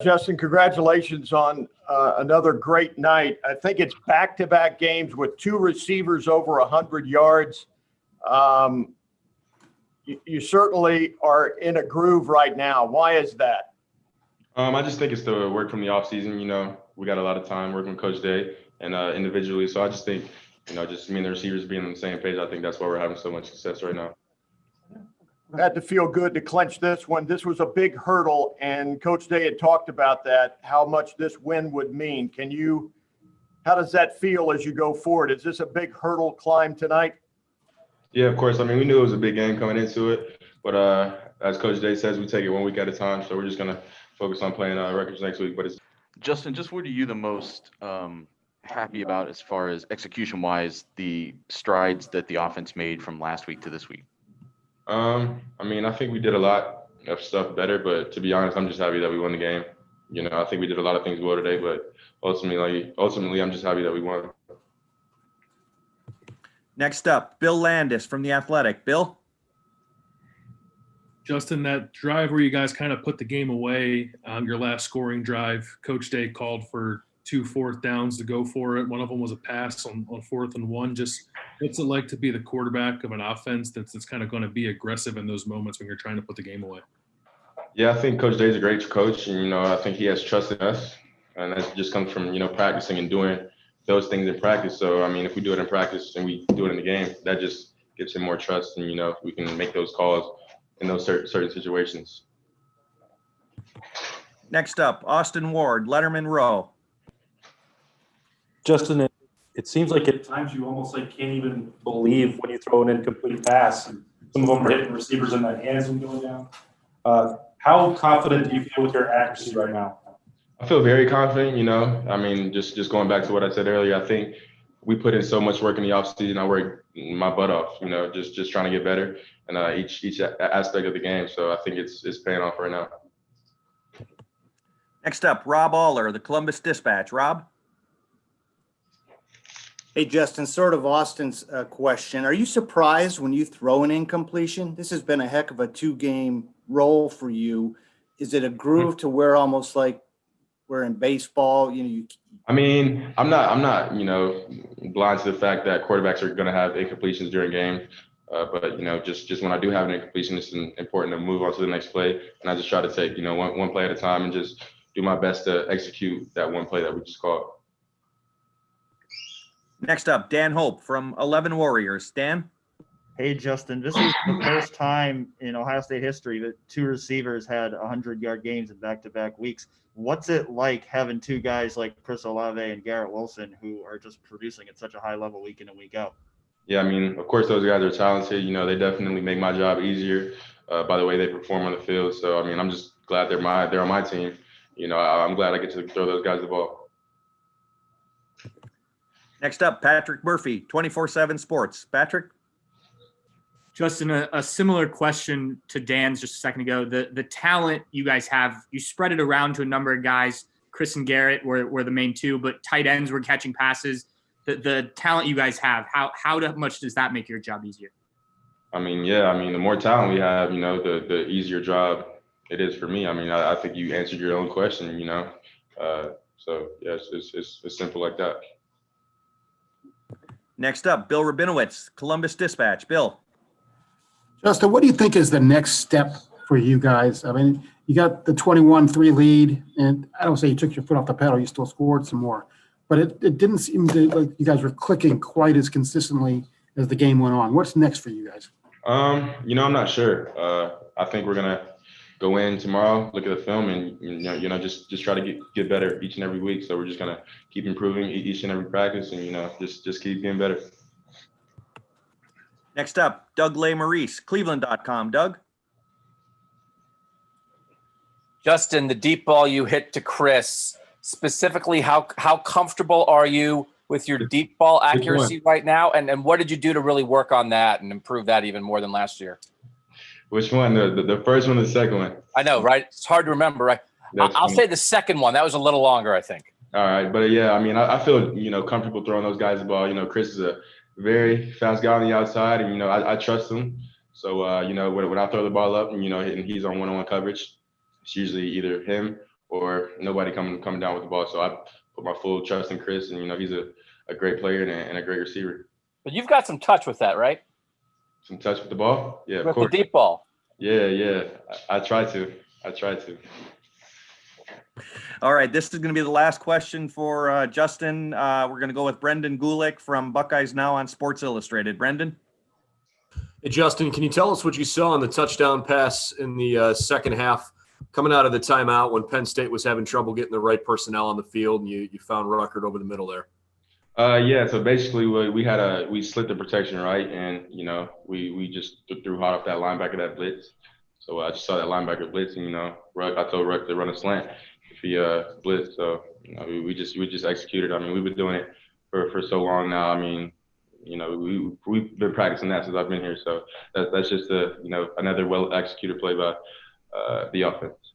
Justin, congratulations on another great night. I think it's back-to-back games with two receivers over 100 yards. You certainly are in a groove right now. Why is that? I just think it's the work from the offseason. We got a lot of time working with Coach Day and individually. So I just think, just me and the receivers being on the same page, I think that's why we're having so much success right now. Had to feel good to clinch this one. This was a big hurdle, and Coach Day had talked about that, how much this win would mean. How does that feel as you go forward? Is this a big hurdle climb tonight? Yeah, of course. I mean, we knew it was a big game coming into it, but as Coach Day says, we take it 1 week at a time. So we're just going to focus on playing records next week. But Justin, just what are you the most happy about as far as execution-wise, the strides that the offense made from last week to this week? I think we did a lot of stuff better, but to be honest, I'm just happy that we won the game. I think we did a lot of things well today, but ultimately, I'm just happy that we won. Next up, Bill Landis from The Athletic. Bill? Justin, that drive where you guys kind of put the game away, your last scoring drive, Coach Day called for 2 4th downs to go for it. One of them was a pass on 4th and 1. Just what's it like to be the quarterback of an offense that's kind of going to be aggressive in those moments when you're trying to put the game away? Yeah, I think Coach Day's a great coach, and I think he has trust in us, and that just comes from practicing and doing those things in practice. So if we do it in practice and we do it in the game, that just gives him more trust, and we can make those calls in those certain situations. Next up, Austin Ward, Letterman Row. Justin, it seems like at times you almost can't even believe when you throw an incomplete pass. And some of them are hitting receivers in the hands and going down. How confident do you feel with your accuracy right now? I feel very confident, just going back to what I said earlier, I think we put in so much work in the offseason. I worked my butt off, just trying to get better in each aspect of the game. So I think it's paying off right now. Next up, Rob Aller, the Columbus Dispatch. Rob? Hey, Justin, sort of Austin's question. Are you surprised when you throw an incompletion? This has been a heck of a 2-game role for you. Is it a groove to where almost like we're in baseball? I'm not, blind to the fact that quarterbacks are going to have incompletions during games. But just when I do have an incompletion, it's important to move on to the next play. And I just try to take, one play at a time and just do my best to execute that one play that we just called. Next up, Dan Hope from 11 Warriors. Dan? Hey, Justin, this is the first time in Ohio State history that 2 receivers had 100-yard games in back-to-back weeks. What's it like having 2 guys like Chris Olave and Garrett Wilson who are just producing at such a high level week in and week out? Yeah, of course, those guys are talented. They definitely make my job easier by the way they perform on the field. So, I'm just glad they're on my team. I'm glad I get to throw those guys the ball. Next up, Patrick Murphy, 24/7 Sports. Patrick? Justin, a similar question to Dan's just a second ago. The talent you guys have, you spread it around to a number of guys. Chris and Garrett were the main 2, but tight ends were catching passes. The talent you guys have, how much does that make your job easier? The more talent we have, the easier job it is for me. I think you answered your own question, So, yeah, it's simple like that. Next up, Bill Rabinowitz, Columbus Dispatch. Bill? Justin, what do you think is the next step for you guys? You got the 21-3 lead, and I don't say you took your foot off the pedal, you still scored some more. But it didn't seem to like you guys were clicking quite as consistently as the game went on. What's next for you guys? I'm not sure. I think we're going to go in tomorrow, look at the film, and, just try to get better each and every week. So we're just going to keep improving each and every practice and, just keep getting better. Next up, Doug Lesmerises, Cleveland.com. Doug? Justin, the deep ball you hit to Chris, specifically, how comfortable are you with your deep ball accuracy right now? And what did you do to really work on that and improve that even more than last year? Which one? The first one or the second one? I know, right? It's hard to remember, right? I'll say the second one. That was a little longer, I think. All right. But, yeah, I feel, comfortable throwing those guys the ball. Chris is a very fast guy on the outside, and, I trust him. So, when I throw the ball up and, and he's on one-on-one coverage, it's usually either him or nobody coming down with the ball. So I put my full trust in Chris, and he's a great player and a great receiver. But you've got some touch with that, right? Some touch with the ball, yeah, of With the course. deep ball. Yeah. I try to. All right, this is going to be the last question for Justin. We're going to go with Brendan Gulick from Buckeyes Now on Sports Illustrated. Brendan? Hey, Justin, can you tell us what you saw on the touchdown pass in the second half, coming out of the timeout when Penn State was having trouble getting the right personnel on the field, and you found Ruckert over the middle there? Yeah. So basically, we split the protection, right, and we just threw hot off that linebacker that blitz. So I just saw that linebacker blitz, and I told Ruck to run a slant if he blitzed. So we just executed. I mean, we've been doing it for so long now. I mean, we've been practicing that since I've been here. So that's just another well executed play by the offense.